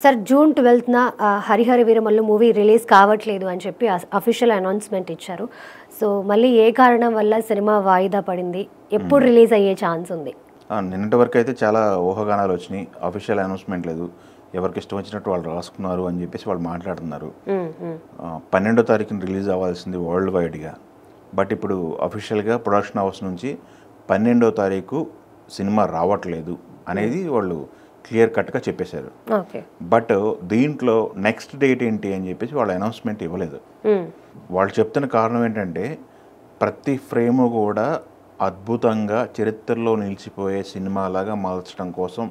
Sir June 12న Hari Hara Veera Mallu movie release కావట్లేదు అని చెప్పి అఫీషియల్ అనౌన్స్మెంట్ ఇచ్చారు. సో మళ్ళీ ఏ కారణం వల్ల సినిమా వాయిదా పడింది, ఎప్పుడు రిలీజ్ అయ్యే ఛాన్స్ ఉంది? నిన్నటి వరకు అయితే చాలా ఊహాగానాలు వచ్చినాయి. అఫీషియల్ అనౌన్స్మెంట్ లేదు. ఎవరికి ఇష్టం వచ్చినట్టు వాళ్ళు రాసుకున్నారు అని చెప్పేసి వాళ్ళు మాట్లాడుతున్నారు. 12వ తారీఖున రిలీజ్ అవ్వాల్సింది వరల్డ్ వైడ్గా. బట్ ఇప్పుడు అఫీషియల్గా ప్రొడక్షన్ హౌస్ నుంచి 12వ తారీఖు సినిమా రావట్లేదు అనేది వాళ్ళు క్లియర్ కట్గా చెప్పేశారు. బట్ దీంట్లో నెక్స్ట్ డేట్ ఏంటి అని చెప్పేసి వాళ్ళు అనౌన్స్మెంట్ ఇవ్వలేదు. వాళ్ళు చెప్తున్న కారణం ఏంటంటే ప్రతి ఫ్రేము కూడా అద్భుతంగా చరిత్రలో నిలిచిపోయే సినిమాలాగా మార్చడం కోసం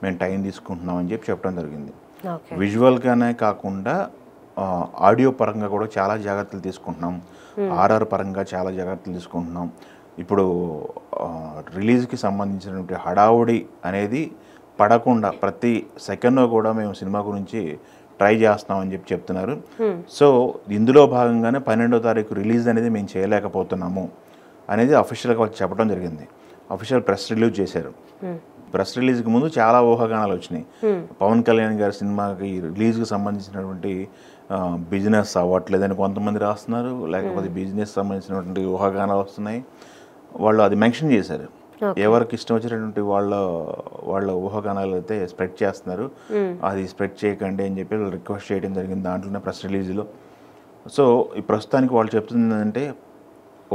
మేము టైం తీసుకుంటున్నామని చెప్పడం జరిగింది. విజువల్గానే కాకుండా ఆడియో పరంగా కూడా చాలా జాగ్రత్తలు తీసుకుంటున్నాం. ఆర్ఆర్ పరంగా చాలా జాగ్రత్తలు తీసుకుంటున్నాం. ఇప్పుడు రిలీజ్కి సంబంధించినటువంటి హడావుడి అనేది పడకుండా ప్రతి సెకండ్లో కూడా మేము సినిమా గురించి ట్రై చేస్తున్నామని చెప్తున్నారు. సో ఇందులో భాగంగానే 12వ తారీఖు రిలీజ్ అనేది మేము చేయలేకపోతున్నాము అనేది అఫీషియల్గా వాళ్ళు చెప్పడం జరిగింది. అఫీషియల్ ప్రెస్ రిలీజ్ చేశారు. ప్రెస్ రిలీజ్కి ముందు చాలా ఊహాగానాలు వచ్చినాయి. పవన్ కళ్యాణ్ గారి సినిమాకి రిలీజ్కి సంబంధించినటువంటి బిజినెస్ అవ్వట్లేదని కొంతమంది రాస్తున్నారు, లేకపోతే బిజినెస్ సంబంధించినటువంటి ఊహాగానాలు వస్తున్నాయి. వాళ్ళు అది మెన్షన్ చేశారు. ఎవరికి ఇష్టం వచ్చినటువంటి వాళ్ళ ఊహాగానాలు అయితే స్ప్రెడ్ చేస్తున్నారు. అది స్ప్రెడ్ చేయకండి అని చెప్పి వాళ్ళు రిక్వెస్ట్ చేయడం జరిగింది దాంట్లోనే ప్రెస్ రిలీజ్లో. సో ఈ ప్రస్తుతానికి వాళ్ళు చెప్తుంది ఏంటంటే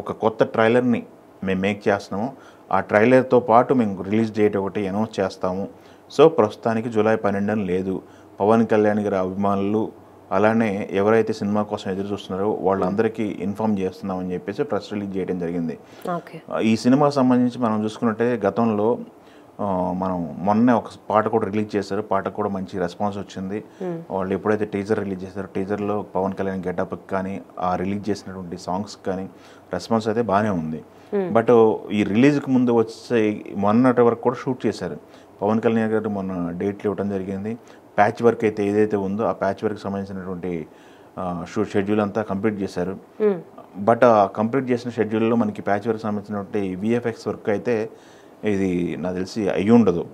ఒక కొత్త ట్రైలర్ని మేము మేక్ చేస్తున్నాము. ఆ ట్రైలర్తో పాటు మేము రిలీజ్ డేట్ ఒకటి అనౌన్స్ చేస్తాము. సో ప్రస్తుతానికి జూలై 12 లేదు. పవన్ కళ్యాణ్ గారి అభిమానులు అలానే ఎవరైతే సినిమా కోసం ఎదురు చూస్తున్నారో వాళ్ళందరికీ ఇన్ఫామ్ చేస్తున్నామని చెప్పేసి ప్రెస్ రిలీజ్ చేయడం జరిగింది. ఈ సినిమాకి సంబంధించి మనం చూసుకున్నట్టే గతంలో మనం మొన్నే ఒక పాట కూడా రిలీజ్ చేశారు. పాటకు కూడా మంచి రెస్పాన్స్ వచ్చింది. వాళ్ళు ఎప్పుడైతే టీజర్ రిలీజ్ చేశారో టీజర్లో పవన్ కళ్యాణ్ గెటప్కి కానీ ఆ రిలీజ్ చేసినటువంటి సాంగ్స్కి కానీ రెస్పాన్స్ అయితే బాగానే ఉంది. బట్ ఈ రిలీజ్కి ముందు వచ్చే మొన్నటి వరకు కూడా షూట్ చేశారు. పవన్ కళ్యాణ్ గారు మొన్న డేట్లు ఇవ్వడం జరిగింది. ప్యాచ్ వర్క్ అయితే ఏదైతే ఉందో ఆ ప్యాచ్ వర్క్ సంబంధించినటువంటి షెడ్యూల్ అంతా కంప్లీట్ చేశారు. బట్ ఆ కంప్లీట్ చేసిన షెడ్యూల్లో మనకి ప్యాచ్ వర్క్ సంబంధించినటువంటి విఎఫ్ఎక్స్ వర్క్ అయితే ఇది నాకు తెలిసి అయ్యి ఉండదు.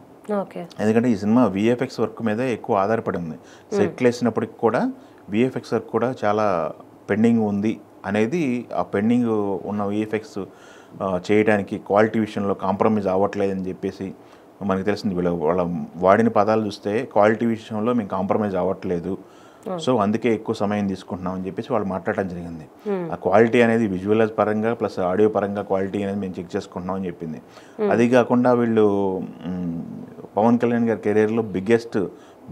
ఎందుకంటే ఈ సినిమా విఎఫ్ఎక్స్ వర్క్ మీదే ఎక్కువ ఆధారపడి ఉంది. సెట్లు వేసినప్పటికి కూడా విఎఫ్ఎక్స్ వర్క్ కూడా చాలా పెండింగ్ ఉంది అనేది, ఆ పెండింగ్ ఉన్న విఎఫ్ఎక్స్ చేయడానికి క్వాలిటీ విషయంలో కాంప్రమైజ్ అవ్వట్లేదని చెప్పేసి మనకి తెలిసింది. వాళ్ళ వాడిన పదాలు చూస్తే క్వాలిటీ విషయంలో మేము కాంప్రమైజ్ అవ్వట్లేదు, సో అందుకే ఎక్కువ సమయం తీసుకుంటున్నాం అని చెప్పేసి వాళ్ళు మాట్లాడటం జరిగింది. ఆ క్వాలిటీ అనేది విజువల్ పరంగా ప్లస్ ఆడియో పరంగా క్వాలిటీ అనేది మేము చెక్ చేసుకుంటున్నాం అని చెప్పింది. అది కాకుండా వీళ్ళు పవన్ కళ్యాణ్ గారి కెరీర్లో బిగ్గెస్ట్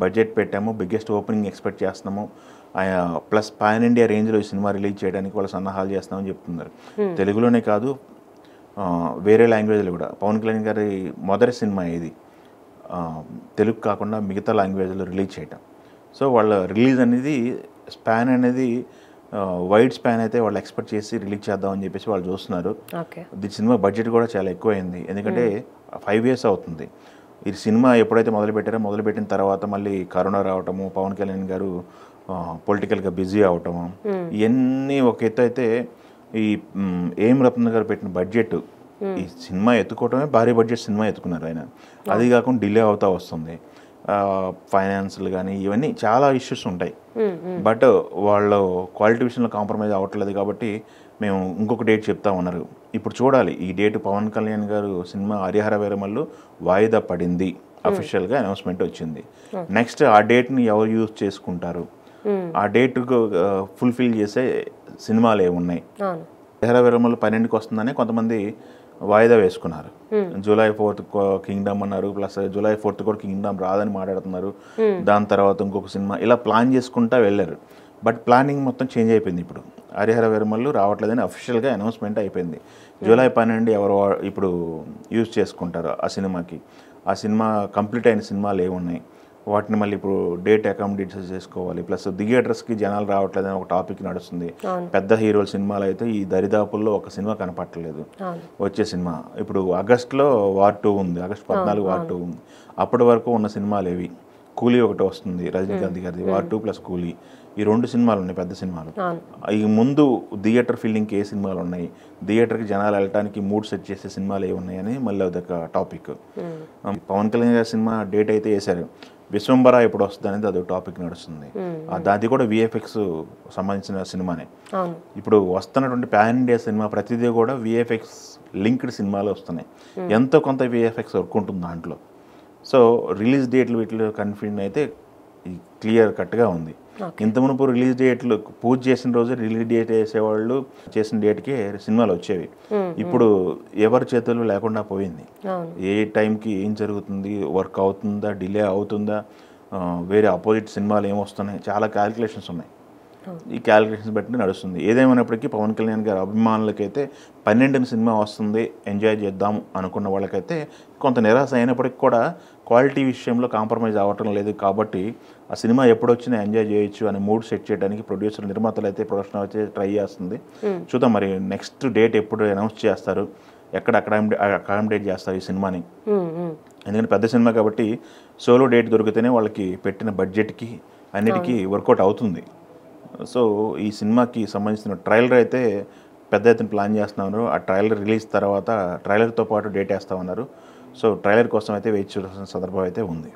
బడ్జెట్ పెట్టాము, బిగ్గెస్ట్ ఓపెనింగ్ ఎక్స్పెక్ట్ చేస్తున్నాము, ప్లస్ పాన్ ఇండియా రేంజ్లో ఈ సినిమా రిలీజ్ చేయడానికి వాళ్ళు సన్నాహాలు చేస్తున్నామని చెప్తున్నారు. తెలుగులోనే కాదు వేరే లాంగ్వేజ్లో కూడా. పవన్ కళ్యాణ్ గారి మొదటి సినిమా ఇది తెలుగు కాకుండా మిగతా లాంగ్వేజ్లో రిలీజ్ చేయటం. సో వాళ్ళ రిలీజ్ అనేది స్పాన్ అనేది వైడ్ స్పాన్ అయితే వాళ్ళు ఎక్స్పెక్ట్ చేసి రిలీజ్ చేద్దామని చెప్పేసి వాళ్ళు చూస్తున్నారు. ఈ సినిమా బడ్జెట్ కూడా చాలా ఎక్కువైంది. ఎందుకంటే 5 years అవుతుంది ఈ సినిమా ఎప్పుడైతే మొదలుపెట్టిన తర్వాత మళ్ళీ కరోనా రావటము, పవన్ కళ్యాణ్ గారు పొలిటికల్గా బిజీ అవటము, ఇవన్నీ ఒక ఎత్తు అయితే ఈ ఏం రత్న గారు పెట్టిన బడ్జెట్ ఈ సినిమా ఎత్తుకోవటమే భారీ బడ్జెట్ సినిమా ఎత్తుకున్నారు ఆయన. అది కాకుండా డిలే అవుతా వస్తుంది. ఫైనాన్షియల్ కానీ ఇవన్నీ చాలా ఇష్యూస్ ఉంటాయి. బట్ వాళ్ళు క్వాలిటీ విషయంలో కాంప్రమైజ్ అవ్వట్లేదు కాబట్టి మేము ఇంకొక డేట్ చెప్తా ఉన్నారు. ఇప్పుడు చూడాలి ఈ డేట్. పవన్ కళ్యాణ్ గారు సినిమా హరిహర వీరమల్లు వాయిదా పడింది, అఫీషియల్గా అనౌన్స్మెంట్ వచ్చింది. నెక్స్ట్ ఆ డేట్ని ఎవరు యూజ్ చేసుకుంటారు, ఆ డేట్ ఫుల్ఫిల్ చేసే సినిమాలు ఏమున్నాయి. హరిహర వీరమల్లు 12కి వస్తుందని కొంతమంది వాయిదా వేసుకున్నారు. జూలై 4th కింగ్డమ్ అన్నారు, ప్లస్ జూలై 4th కూడా కింగ్డమ్ రాదని మాట్లాడుతున్నారు. దాని తర్వాత ఇంకొక సినిమా ఇలా ప్లాన్ చేసుకుంటా వెళ్ళారు. బట్ ప్లానింగ్ మొత్తం చేంజ్ అయిపోయింది. ఇప్పుడు హరిహర వీరమల్లు రావట్లేదని అఫీషియల్గా అనౌన్స్మెంట్ అయిపోయింది. జూలై 12 ఎవరు ఇప్పుడు యూజ్ చేసుకుంటారు ఆ సినిమాకి. ఆ సినిమా కంప్లీట్ అయిన సినిమాలు ఏమున్నాయి, వాటిని మళ్ళీ ఇప్పుడు డేట్ అకామిడేట్ చేసుకోవాలి. ప్లస్ థియేటర్స్కి జనాలు రావట్లేదని ఒక టాపిక్ నడుస్తుంది. పెద్ద హీరోల సినిమాలు అయితే ఈ దరిదాపుల్లో ఒక సినిమా కనపట్టలేదు. వచ్చే సినిమా ఇప్పుడు ఆగస్టులో వార్ 2 ఉంది, ఆగస్టు 14 వార్ 2 ఉంది. అప్పటి వరకు ఉన్న సినిమాలు ఏవి? కూలీ ఒకటి వస్తుంది రజనీకాంత్ గారిది, వార్ 2 ప్లస్ కూలీ. ఈ 2 సినిమాలు ఉన్నాయి పెద్ద సినిమాలు. ఈ ముందు థియేటర్ ఫీలింగ్కి ఏ సినిమాలు ఉన్నాయి, థియేటర్కి జనాలు వెళ్ళడానికి మూడ్ సెట్ చేసే సినిమాలు ఏ ఉన్నాయని మళ్ళీ అదొక టాపిక్. పవన్ కళ్యాణ్ గారి సినిమా డేట్ అయితే వేశారు. విశ్వంబర ఎప్పుడు వస్తుంది అనేది అదొక టాపిక్ నడుస్తుంది. అది కూడా విఎఫ్ఎక్స్ సంబంధించిన సినిమానే. ఇప్పుడు వస్తున్నటువంటి పాన్ ఇండియా సినిమా ప్రతిదీ కూడా విఎఫ్ఎక్స్ లింక్డ్ సినిమాలు వస్తున్నాయి. ఎంతో కొంత విఎఫ్ఎక్స్ వర్క్ ఉంటుంది దాంట్లో. సో రిలీజ్ డేట్లు వీటిలో కన్ఫ్యూజన్ అయితే క్లియర్ కట్గా ఉంది. ఇంత మునుపు రిలీజ్ డేట్లు పూజ చేసిన రోజు రిలీజ్ డేట్ వేసేవాళ్ళు, చేసిన డేట్కి సినిమాలు వచ్చేవి. ఇప్పుడు ఎవరి చేతులు లేకుండా పోయింది. ఏ టైంకి ఏం జరుగుతుంది, వర్క్ అవుతుందా, డిలే అవుతుందా, వేరే ఆపోజిట్ సినిమాలు ఏమొస్తున్నాయి, చాలా క్యాలిక్యులేషన్స్ ఉన్నాయి. ఈ క్యాలిక్యులేషన్స్ బట్టి నడుస్తుంది. ఏదేమైనప్పటికీ పవన్ కళ్యాణ్ గారి అభిమానులకైతే 12 సినిమా వస్తుంది, ఎంజాయ్ చేద్దాం అనుకున్న వాళ్ళకైతే కొంత నిరాశ అయినప్పటికీ కూడా క్వాలిటీ విషయంలో కాంప్రమైజ్ అవ్వటం లేదు. కాబట్టి ఆ సినిమా ఎప్పుడొచ్చినా ఎంజాయ్ చేయొచ్చు అనే మూడ్ సెట్ చేయడానికి ప్రొడ్యూసర్, నిర్మాతలు అయితే, ప్రొడక్షన్ అయితే ట్రై చేస్తుంది. చూద్దాం మరి నెక్స్ట్ డేట్ ఎప్పుడు అనౌన్స్ చేస్తారు, ఎక్కడ అకామిడేట్ చేస్తారు ఈ సినిమాని. ఎందుకంటే పెద్ద సినిమా కాబట్టి సోలో డేట్ దొరికితేనే వాళ్ళకి పెట్టిన బడ్జెట్కి అన్నిటికీ వర్కౌట్ అవుతుంది. సో ఈ సినిమాకి సంబంధించిన ట్రైలర్ అయితే పెద్ద ఎత్తున ప్లాన్ చేస్తున్నారు. ఆ ట్రైలర్ రిలీజ్ తర్వాత ట్రైలర్తో పాటు డేట్ వేస్తామన్నారు. సో ట్రైలర్ కోసం అయితే వెయిట్ చూడాల్సిన సందర్భం అయితే ఉంది.